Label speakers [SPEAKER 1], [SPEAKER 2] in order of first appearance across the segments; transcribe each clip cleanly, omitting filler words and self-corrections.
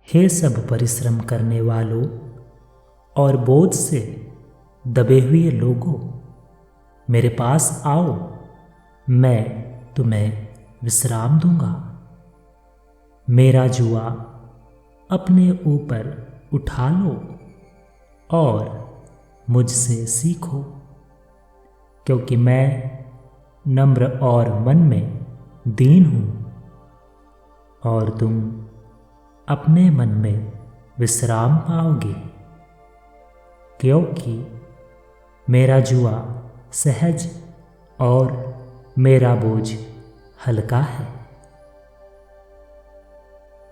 [SPEAKER 1] हे सब परिश्रम करने वालों और बोझ से दबे हुए लोगों, मेरे पास आओ, मैं तुम्हें विश्राम दूंगा। मेरा जुआ अपने ऊपर उठा लो और मुझसे सीखो, क्योंकि मैं नम्र और मन में दीन हूँ, और तुम अपने मन में विश्राम पाओगे, क्योंकि मेरा जुआ सहज और मेरा बोझ हल्का है।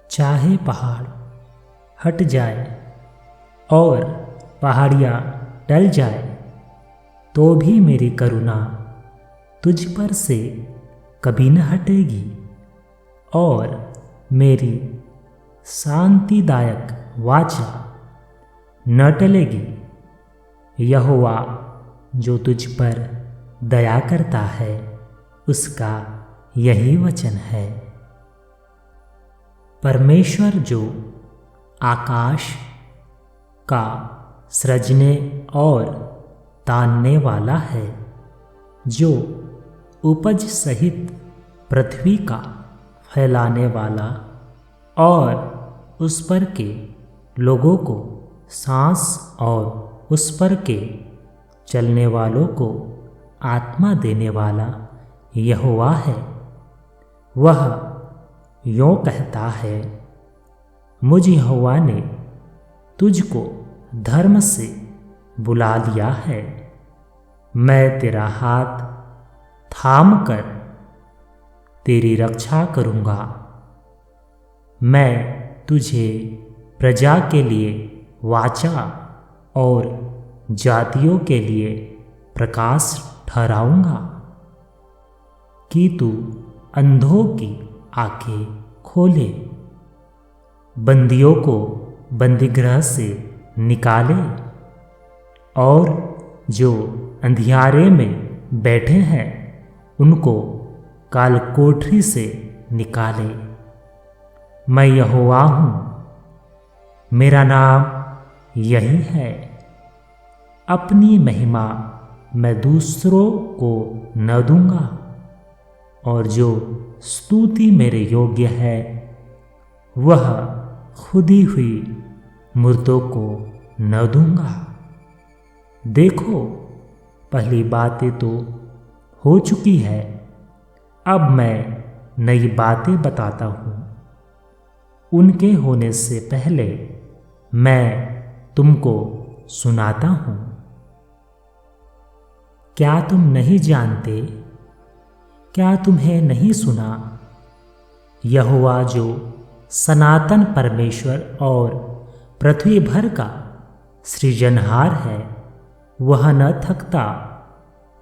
[SPEAKER 1] चाहे पहाड़ हट जाए और पहाड़ियाँ टल जाए, तो भी मेरी करुणा तुझ पर से कभी न हटेगी और मेरी शांतिदायक वाचा न टलेगी। यहोवा जो तुझ पर दया करता है, उसका यही वचन है। परमेश्वर जो आकाश का सृजने और तानने वाला है, जो उपज सहित पृथ्वी का फैलाने वाला और उस पर के लोगों को सांस और उस पर के चलने वालों को आत्मा देने वाला यहोवा है, वह यों कहता है, मुझ यहोवा ने तुझको धर्म से बुला लिया है। मैं तेरा हाथ थाम कर तेरी रक्षा करूँगा। मैं तुझे प्रजा के लिए वाचा और जातियों के लिए प्रकाश ठहराऊँगा, कि तू अंधों की आंखें खोले, बंदियों को बंदीगृह से निकाले, और जो अंधियारे में बैठे हैं उनको कालकोठरी से निकाले। मैं यहोवा हूँ, मेरा नाम यही है। अपनी महिमा मैं दूसरों को न दूंगा, और जो स्तुति मेरे योग्य है, वह खुदी हुई मूर्तों को न दूंगा। देखो, पहली बातें तो हो चुकी है, अब मैं नई बातें बताता हूँ। उनके होने से पहले मैं तुमको सुनाता हूँ। क्या तुम नहीं जानते? क्या तुम्हें नहीं सुना? यहोवा जो सनातन परमेश्वर और पृथ्वी भर का सृजनहार है, वह न थकता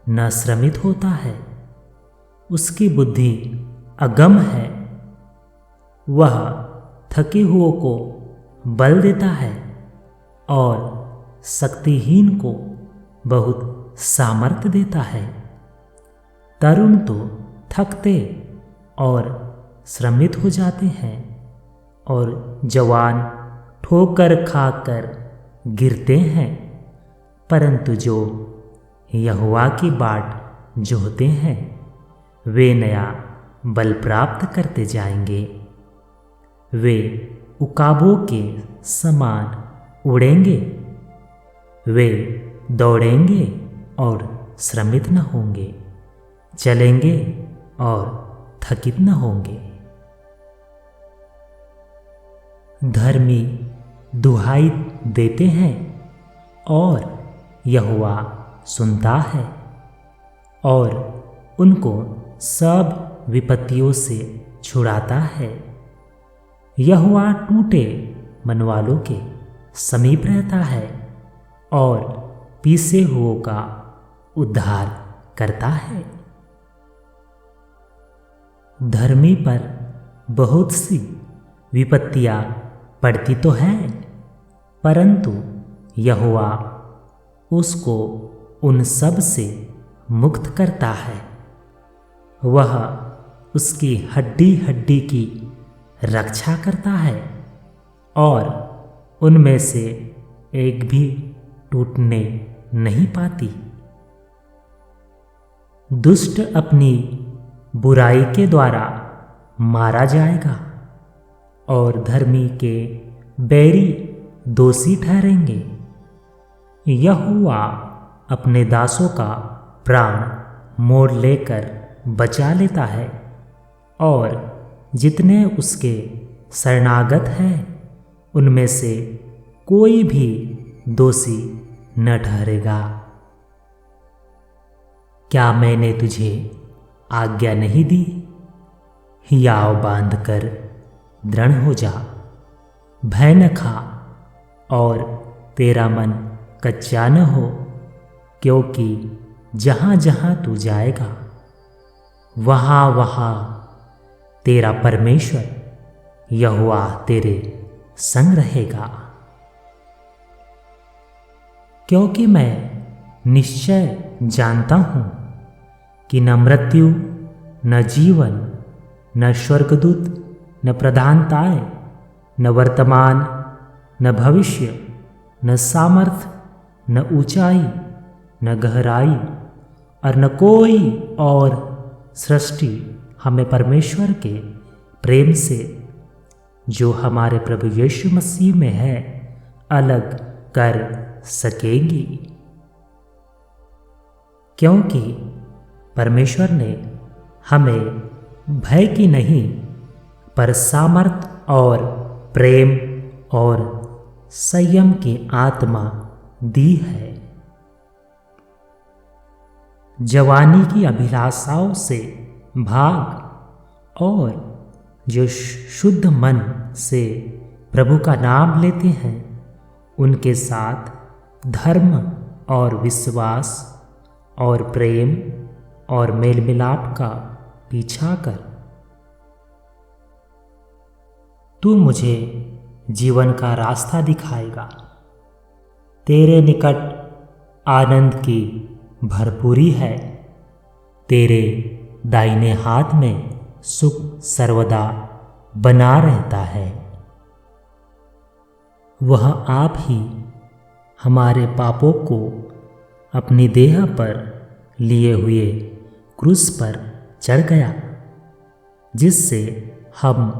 [SPEAKER 1] न श्रमित होता है। उसकी बुद्धि अगम है। वह थके हुओं को बल देता है और शक्तिहीन को बहुत सामर्थ्य देता है। तरुण तो थकते और श्रमित हो जाते हैं, और जवान ठोकर खाकर गिरते हैं, परंतु जो यहोवा की बाट जोहते हैं, वे नया बल प्राप्त करते जाएंगे। वे उकाबों के समान उड़ेंगे, वे दौड़ेंगे और श्रमित न होंगे, चलेंगे और थकित न होंगे। धर्मी दुहाई देते हैं और यहोवा सुनता है और उनको सब विपत्तियों से छुड़ाता है। यहोवा टूटे मन वालों के समीप रहता है और पीसे हुओं का उद्धार करता है। धर्मी पर बहुत सी विपत्तियां पड़ती तो हैं, परंतु यहोवा उसको उन सब से मुक्त करता है। वह उसकी हड्डी हड्डी की रक्षा करता है और उनमें से एक भी टूटने नहीं पाती। दुष्ट अपनी बुराई के द्वारा मारा जाएगा और धर्मी के बैरी दोषी ठहरेंगे। यहोवा अपने दासों का प्राण मोड़ लेकर बचा लेता है और जितने उसके शरणागत हैं उनमें से कोई भी दोषी न ठहरेगा। क्या मैंने तुझे आज्ञा नहीं दी? हियाव बांध कर दृढ़ हो जा, भय न खा और तेरा मन कच्चा न हो, क्योंकि जहाँ जहाँ तू जाएगा वहाँ वहाँ तेरा परमेश्वर यहोवा तेरे संग रहेगा। क्योंकि मैं निश्चय जानता हूँ कि न मृत्यु, न जीवन, न स्वर्गदूत, न प्रधानताएं, न वर्तमान, न भविष्य, न सामर्थ, न ऊंचाई, न गहराई और न कोई और सृष्टि हमें परमेश्वर के प्रेम से जो हमारे प्रभु यीशु मसीह में है अलग कर सकेगी। क्योंकि परमेश्वर ने हमें भय की नहीं पर सामर्थ और प्रेम और संयम की आत्मा दी है। जवानी की अभिलाषाओं से भाग और जो शुद्ध मन से प्रभु का नाम लेते हैं उनके साथ धर्म और विश्वास और प्रेम और मेल मिलाप का पीछा कर। तू मुझे जीवन का रास्ता दिखाएगा। तेरे निकट आनंद की भरपूरी है। तेरे दाहिने हाथ में सुख सर्वदा बना रहता है। वह आप ही हमारे पापों को अपनी देह पर लिए हुए क्रूस पर चढ़ गया, जिससे हम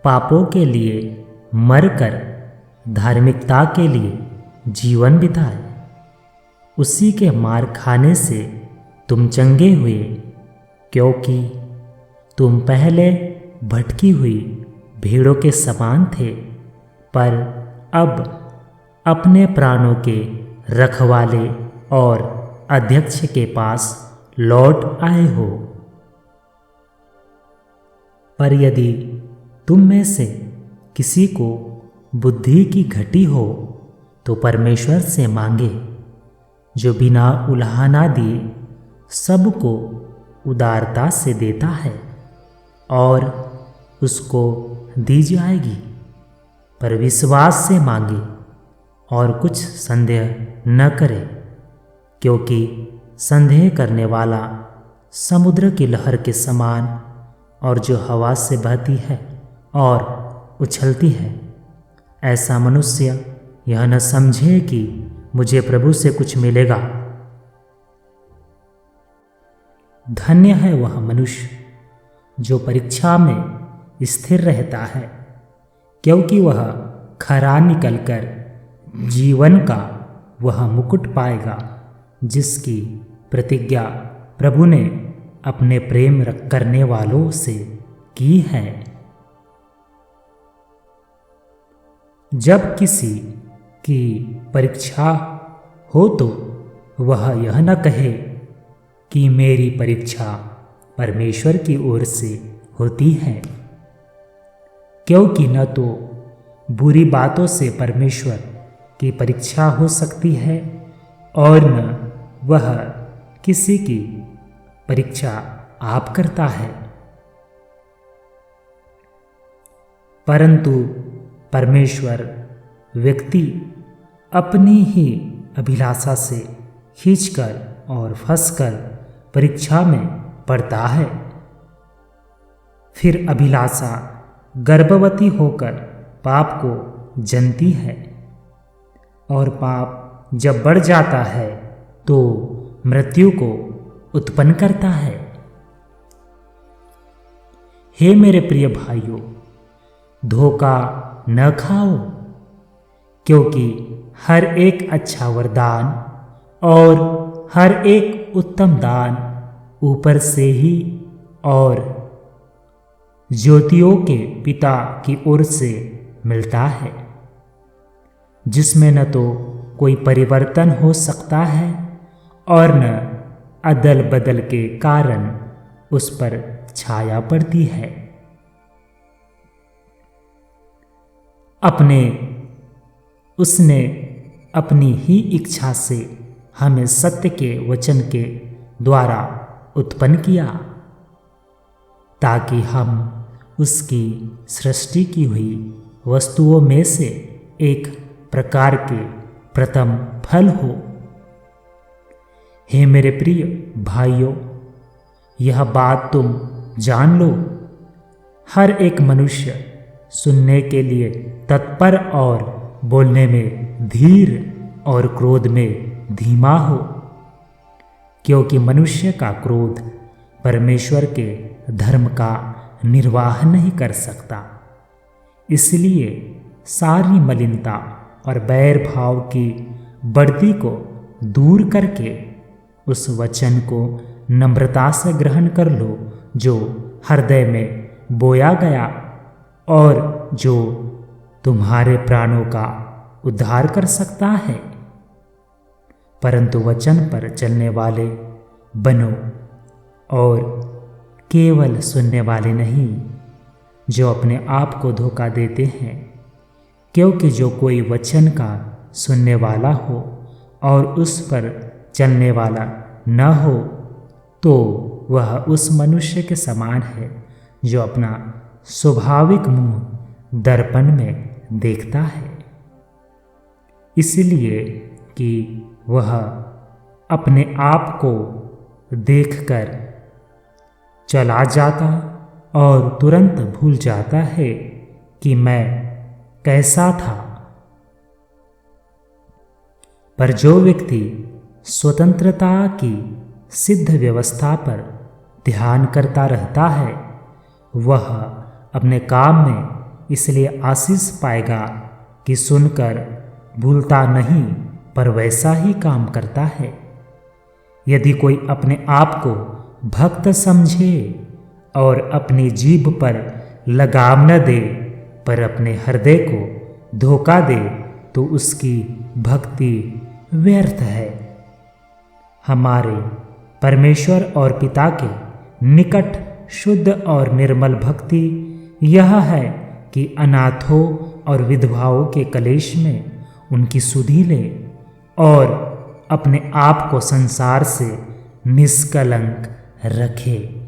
[SPEAKER 1] पापों के लिए मरकर धार्मिकता के लिए जीवन बिताए। उसी के मार खाने से तुम चंगे हुए, क्योंकि तुम पहले भटकी हुई भेड़ों के समान थे, पर अब अपने प्राणों के रखवाले और अध्यक्ष के पास लौट आए हो। पर यदि तुम में से किसी को बुद्धि की घटी हो तो परमेश्वर से मांगे, जो बिना उलाहना दिए सबको उदारता से देता है और उसको दी जाएगी। पर विश्वास से मांगे और कुछ संदेह न करे, क्योंकि संदेह करने वाला समुद्र की लहर के समान और जो हवा से बहती है और उछलती है। ऐसा मनुष्य यह न समझे कि मुझे प्रभु से कुछ मिलेगा। धन्य है वह मनुष्य जो परीक्षा में स्थिर रहता है, क्योंकि वह खरा निकलकर जीवन का वह मुकुट पाएगा जिसकी प्रतिज्ञा प्रभु ने अपने प्रेम करने वालों से की है। जब किसी की परीक्षा हो तो वह यह न कहे कि मेरी परीक्षा परमेश्वर की ओर से होती है, क्योंकि न तो बुरी बातों से परमेश्वर की परीक्षा हो सकती है और न वह किसी की परीक्षा आप करता है। परंतु परमेश्वर व्यक्ति अपनी ही अभिलाषा से खींचकर और फंसकर परीक्षा में पड़ता है। फिर अभिलाषा गर्भवती होकर पाप को जनती है, और पाप जब बढ़ जाता है तो मृत्यु को उत्पन्न करता है। हे मेरे प्रिय भाइयों, धोखा न खाओ, क्योंकि हर एक अच्छा वरदान और हर एक उत्तम दान ऊपर से ही और ज्योतियों के पिता की ओर से मिलता है, जिसमें न तो कोई परिवर्तन हो सकता है और न अदल बदल के कारण उस पर छाया पड़ती है। उसने अपनी ही इच्छा से हमें सत्य के वचन के द्वारा उत्पन्न किया, ताकि हम उसकी सृष्टि की हुई वस्तुओं में से एक प्रकार के प्रथम फल हो। हे मेरे प्रिय भाइयों, यह बात तुम जान लो, हर एक मनुष्य सुनने के लिए तत्पर और बोलने में धीर और क्रोध में धीमा हो, क्योंकि मनुष्य का क्रोध परमेश्वर के धर्म का निर्वाह नहीं कर सकता। इसलिए सारी मलिनता और बैर भाव की बढ़ती को दूर करके उस वचन को नम्रता से ग्रहण कर लो, जो हृदय में बोया गया और जो तुम्हारे प्राणों का उद्धार कर सकता है। परंतु वचन पर चलने वाले बनो, और केवल सुनने वाले नहीं, जो अपने आप को धोखा देते हैं, क्योंकि जो कोई वचन का सुनने वाला हो और उस पर चलने वाला न हो, तो वह उस मनुष्य के समान है जो अपना स्वाभाविक मुंह दर्पण में देखता है, इसलिए कि वह अपने आप को देखकर चला जाता और तुरंत भूल जाता है कि मैं कैसा था। पर जो व्यक्ति स्वतंत्रता की सिद्ध व्यवस्था पर ध्यान करता रहता है, वह अपने काम में इसलिए आशीष पाएगा कि सुनकर भूलता नहीं, पर वैसा ही काम करता है। यदि कोई अपने आप को भक्त समझे और अपनी जीभ पर लगाम न दे, पर अपने हृदय को धोखा दे, तो उसकी भक्ति व्यर्थ है। हमारे परमेश्वर और पिता के निकट शुद्ध और निर्मल भक्ति यह है कि अनाथों और विधवाओं के कलेश में उनकी सुधि ले और अपने आप को संसार से निष्कलंक रखे।